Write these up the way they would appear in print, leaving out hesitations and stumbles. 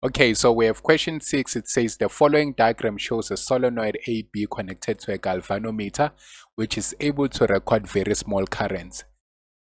Okay, so we have question 6. It says the following diagram shows a solenoid AB connected to a galvanometer, which is able to record very small currents.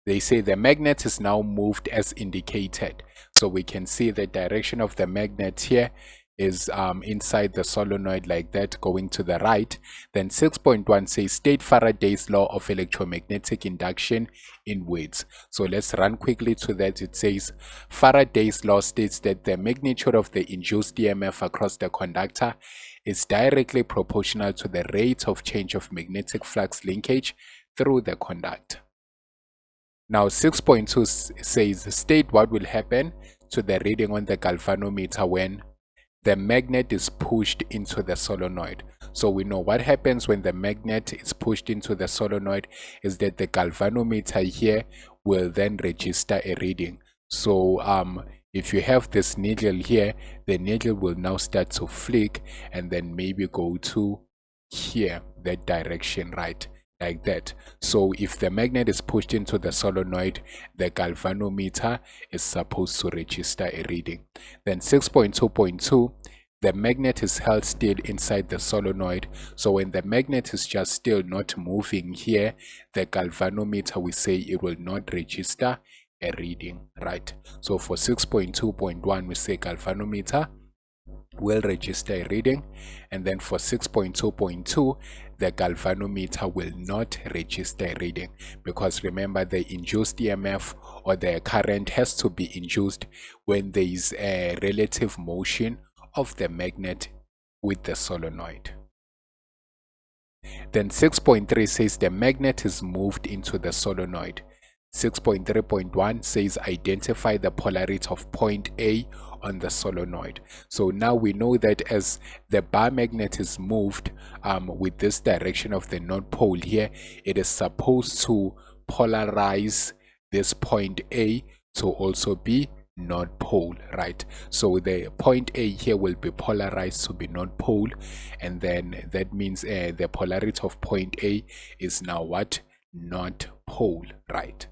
They say the magnet is now moved as indicated. So we can see the direction of the magnet here is inside the solenoid like that, going to the right. Then 6.1 says state Faraday's law of electromagnetic induction in words. So let's run quickly to that. It says Faraday's law states that the magnitude of the induced EMF across the conductor is directly proportional to the rate of change of magnetic flux linkage through the conductor. Now 6.2 says state what will happen to the reading on the galvanometer when the magnet is pushed into the solenoid. So we know what happens when the magnet is pushed into the solenoid is that the galvanometer here will then register a reading. So if you have this needle here, the needle will now start to flick and then maybe go to here, that direction, right? Like that. So if the magnet is pushed into the solenoid, the galvanometer is supposed to register a reading. Then 6.2.2, the magnet is held still inside the solenoid. So when the magnet is just still not moving here, the galvanometer, we say it will not register a reading, right? So for 6.2.1, we say galvanometer will register a reading, and then for 6.2.2 the galvanometer will not register a reading, because remember the induced EMF or the current has to be induced when there is a relative motion of the magnet with the solenoid. Then 6.3 says the magnet is moved into the solenoid. 6.3.1 says identify the polarity of point A on the solenoid. So now we know that as the bar magnet is moved with this direction of the north pole here, it is supposed to polarize this point A to also be north pole, right? So the point A here will be polarized to be north pole, and then that means the polarity of point A is now what? North pole, right?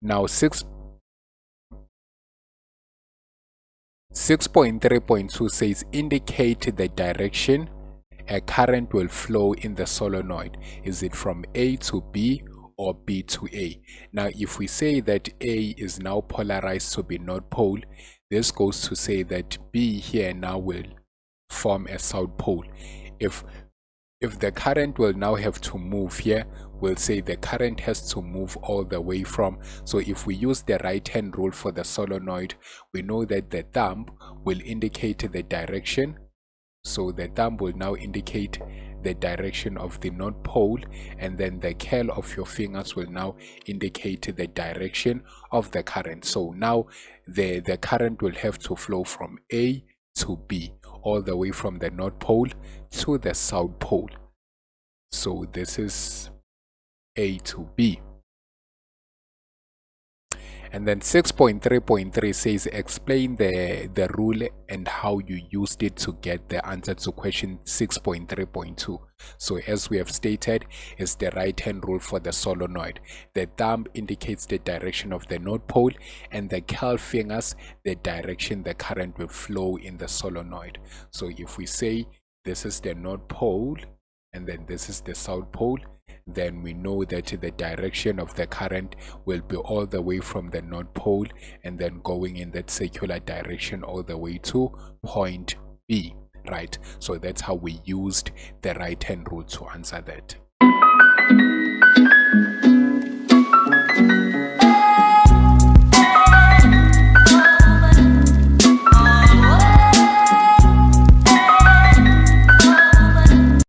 Now 6.3.2 says indicate the direction a current will flow in the solenoid. Is it from A to B or B to A? Now if we say that A is now polarized to be north pole, this goes to say that B here now will form a south pole. If the current will now have to move here, we'll say the current has to move all the way from. So if we use the right hand rule for the solenoid, we know that the thumb will indicate the direction. So the thumb will now indicate the direction of the north pole, and then the curl of your fingers will now indicate the direction of the current. So now the current will have to flow from A to B, all the way from the north pole to the south pole. So this is A to B. And then 6.3.3 says explain the rule and how you used it to get the answer to question 6.3.2. So as we have stated, it's the right hand rule for the solenoid. The thumb indicates the direction of the north pole, and the curl fingers the direction the current will flow in the solenoid. So if we say this is the north pole and then this is the south pole, then we know that the direction of the current will be all the way from the north pole and then going in that circular direction all the way to point B, right? So that's how we used the right hand rule to answer that.